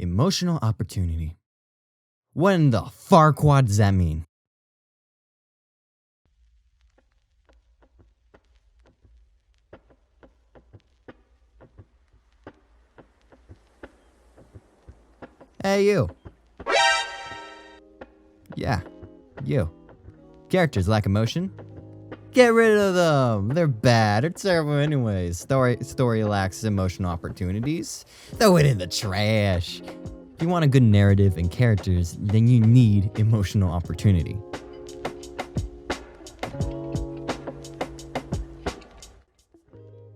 Emotional opportunity. What in the farquad does that mean? Hey, you. Yeah, you. Characters lack emotion. Get rid of them. They're bad or terrible anyways. Story lacks emotional opportunities. Throw it in the trash. If you want a good narrative and characters, then you need emotional opportunity.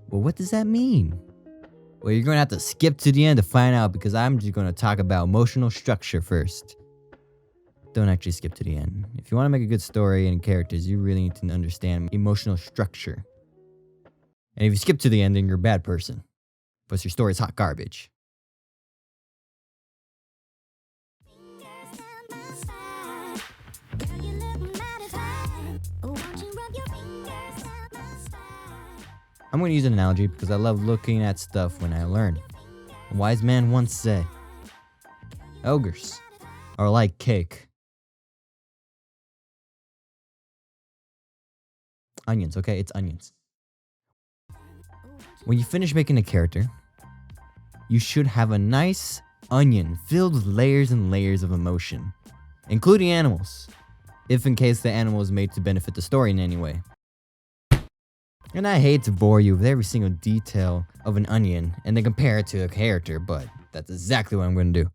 Well, what does that mean? Well, you're going to have to skip to the end to find out because I'm just going to talk about emotional structure first. Don't actually skip to the end. If you want to make a good story and characters, you really need to understand emotional structure. And if you skip to the end, then you're a bad person. Plus your story's hot garbage. I'm going to use an analogy because I love looking at stuff when I learn. A wise man once said, ogres are like cake. Onions, okay? It's onions. When you finish making a character, you should have a nice onion filled with layers and layers of emotion, including animals, if in case the animal is made to benefit the story in any way. And I hate to bore you with every single detail of an onion and then compare it to a character, but that's exactly what I'm going to do.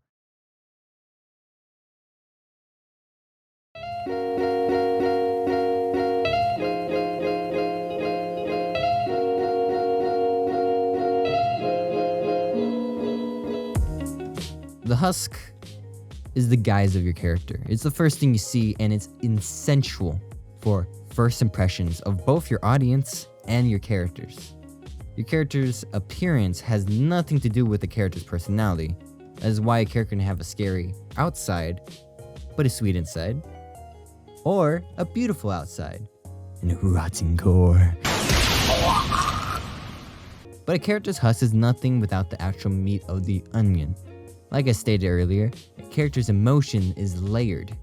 The husk is the guise of your character. It's the first thing you see, and it's essential for first impressions of both your audience and your characters. Your character's appearance has nothing to do with the character's personality. That is why a character can have a scary outside, but a sweet inside. Or a beautiful outside, and a rotten core. But a character's husk is nothing without the actual meat of the onion. Like I stated earlier, a character's emotion is layered.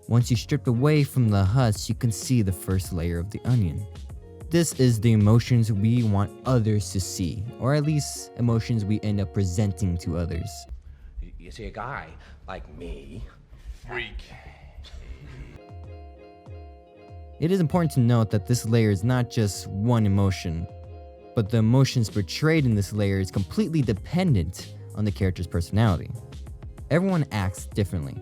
Once you strip away from the husk, you can see the first layer of the onion. This is the emotions we want others to see, or at least emotions we end up presenting to others. You see a guy like me, freak. It is important to note that this layer is not just one emotion, but the emotions portrayed in this layer is completely dependent on the character's personality. Everyone acts differently,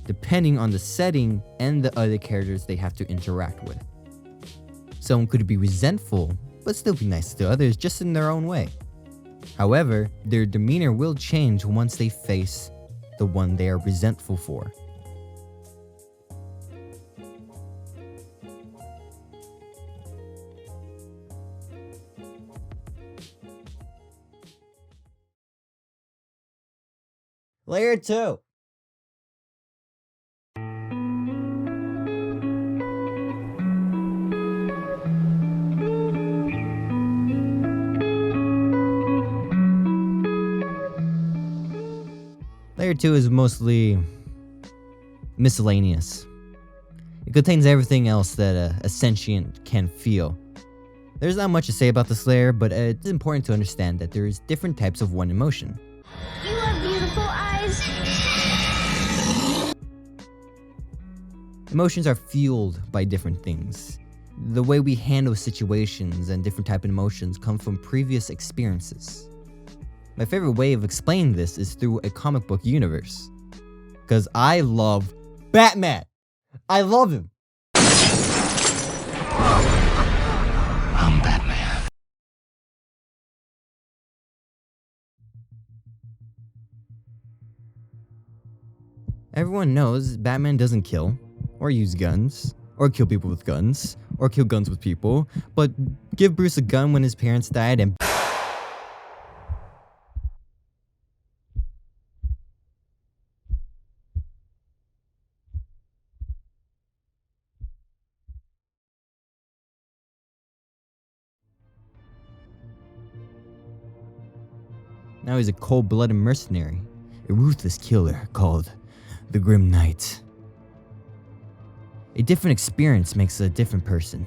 depending on the setting and the other characters they have to interact with. Someone could be resentful, but still be nice to others just in their own way. However, their demeanor will change once they face the one they are resentful for. Layer 2. Layer 2 is mostly miscellaneous. It contains everything else that a sentient can feel. There's not much to say about this layer, but it's important to understand that there's different types of one emotion. You have beautiful eyes. Emotions are fueled by different things. The way we handle situations and different type of emotions come from previous experiences. My favorite way of explaining this is through a comic book universe. Because I love Batman. I love him. I'm Batman. Everyone knows Batman doesn't kill, or use guns, or kill people with guns, or kill guns with people, but give Bruce a gun when his parents died and now he's a cold-blooded mercenary. a ruthless killer called the Grim Knight. A different experience makes a different person.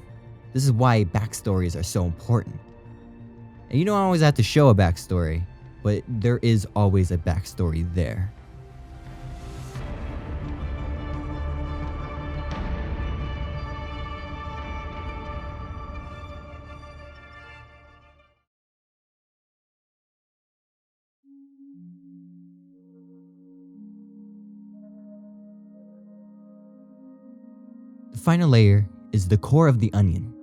This is why backstories are so important. And you don't always have to show a backstory, but there is always a backstory there. The final layer is the core of the onion.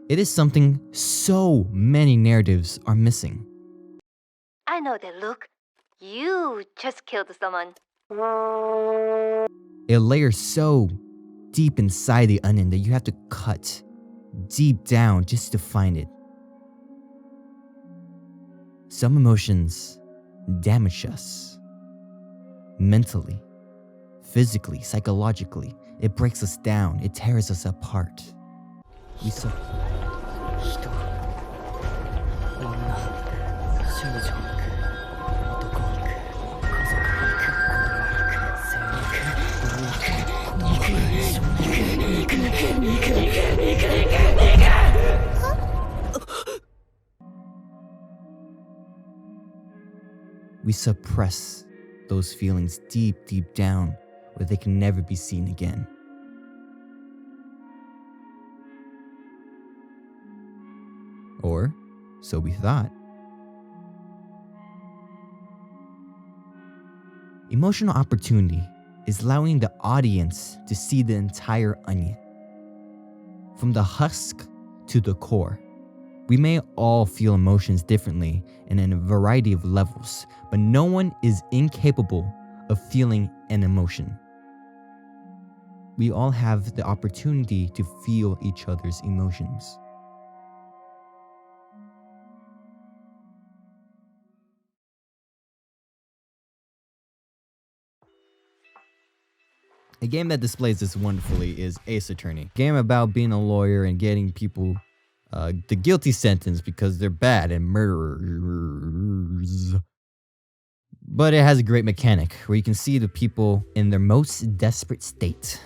It is something so many narratives are missing. I know that look. You just killed someone. A layer so deep inside the onion that you have to cut deep down just to find it. Some emotions damage us mentally, physically, psychologically. It breaks us down. It tears us apart. We suppress those feelings deep, deep down where they can never be seen again. Or so we thought. Emotional opportunity is allowing the audience to see the entire onion. From the husk to the core. We may all feel emotions differently and in a variety of levels, but no one is incapable of feeling an emotion. We all have the opportunity to feel each other's emotions. A game that displays this wonderfully is Ace Attorney. A game about being a lawyer and getting people the guilty sentence because they're bad and murderers. But it has a great mechanic where you can see the people in their most desperate state.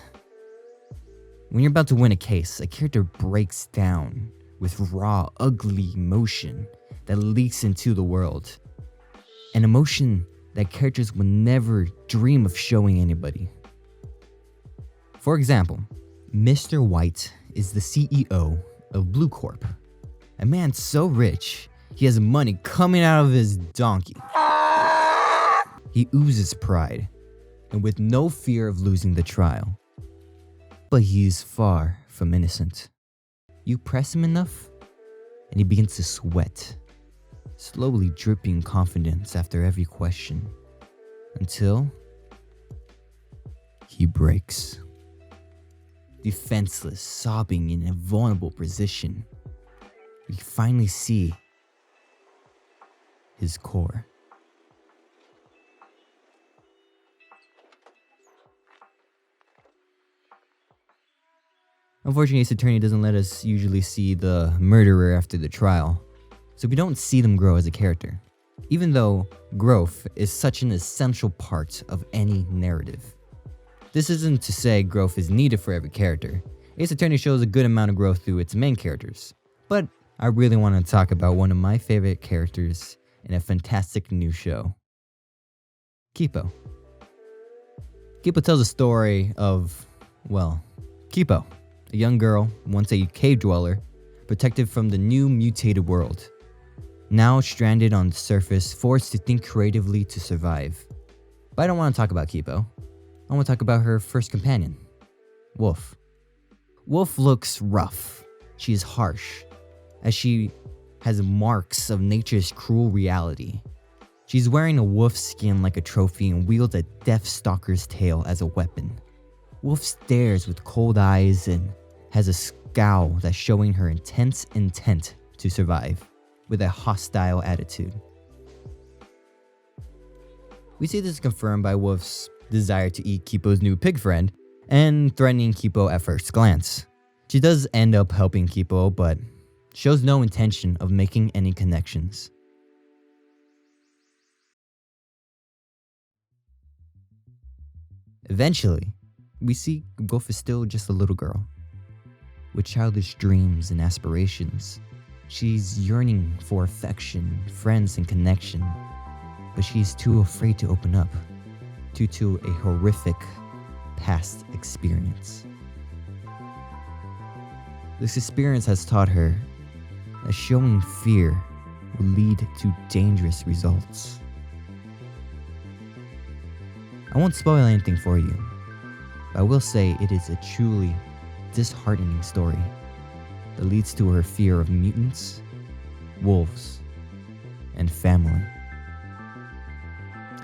When you're about to win a case, a character breaks down with raw, ugly emotion that leaks into the world. An emotion that characters would never dream of showing anybody. For example, Mr. White is the CEO of Blue Corp. A man so rich, he has money coming out of his donkey. He oozes pride, and with no fear of losing the trial. But he is far from innocent. You press him enough, and he begins to sweat, slowly dripping confidence after every question, until he breaks. Defenseless, sobbing in a vulnerable position, we finally see his core. Unfortunately, Ace Attorney doesn't let us usually see the murderer after the trial, so we don't see them grow as a character, even though growth is such an essential part of any narrative. This isn't to say growth is needed for every character. Ace Attorney shows a good amount of growth through its main characters, but I really want to talk about one of my favorite characters in a fantastic new show. Kipo. Kipo tells a story of, well, Kipo, a young girl, once a cave dweller, protected from the new mutated world. Now stranded on the surface, forced to think creatively to survive. But I don't want to talk about Kipo. I want to talk about her first companion, Wolf. Wolf looks rough. She is harsh, as she has marks of nature's cruel reality. She's wearing a wolf skin like a trophy and wields a death stalker's tail as a weapon. Wolf stares with cold eyes and has a scowl that's showing her intense intent to survive, with a hostile attitude. We see this confirmed by Wolf's desire to eat Kipo's new pig friend, and threatening Kipo at first glance. She does end up helping Kipo, but shows no intention of making any connections. Eventually, we see Wolf is still just a little girl. With childish dreams and aspirations, she's yearning for affection, friends, and connection, but she's too afraid to open up due to a horrific past experience. This experience has taught her that showing fear will lead to dangerous results. I won't spoil anything for you, but I will say it is a truly disheartening story that leads to her fear of mutants, wolves, and family.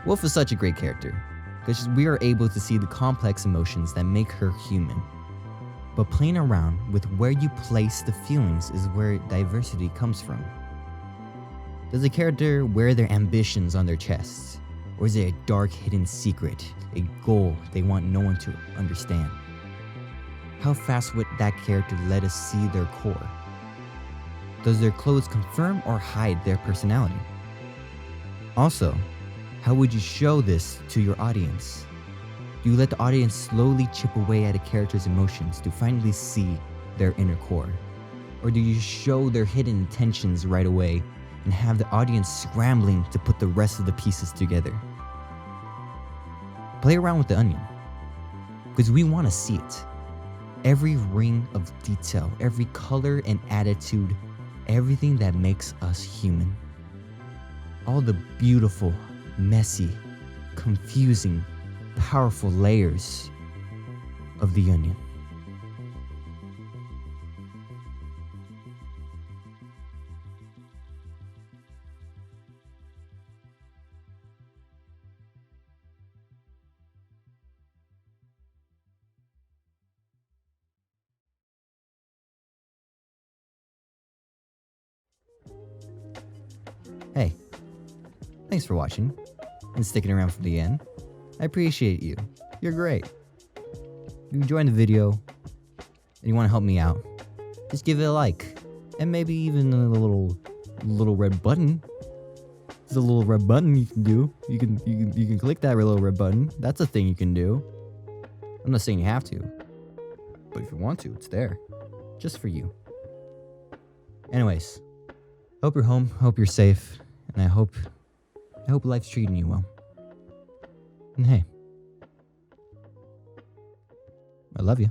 Wolf is such a great character because we are able to see the complex emotions that make her human. But playing around with where you place the feelings is where diversity comes from. Does the character wear their ambitions on their chests? Or is it a dark hidden secret, a goal they want no one to understand? How fast would that character let us see their core? Does their clothes confirm or hide their personality? Also, how would you show this to your audience? Do you let the audience slowly chip away at a character's emotions to finally see their inner core? Or do you show their hidden intentions right away and have the audience scrambling to put the rest of the pieces together? Play around with the onion, because we want to see it. Every ring of detail, every color and attitude, everything that makes us human. All the beautiful, messy, confusing, powerful layers of the onion. Hey, thanks for watching and sticking around for the end. I appreciate you. You're great. If you enjoyed the video and you want to help me out, just give it a like and maybe even a little red button. There's a little red button you can do. You can click that little red button. That's a thing you can do. I'm not saying you have to, but if you want to, it's there, just for you. Anyways, hope you're home. Hope you're safe. And I hope life's treating you well. And hey, I love you.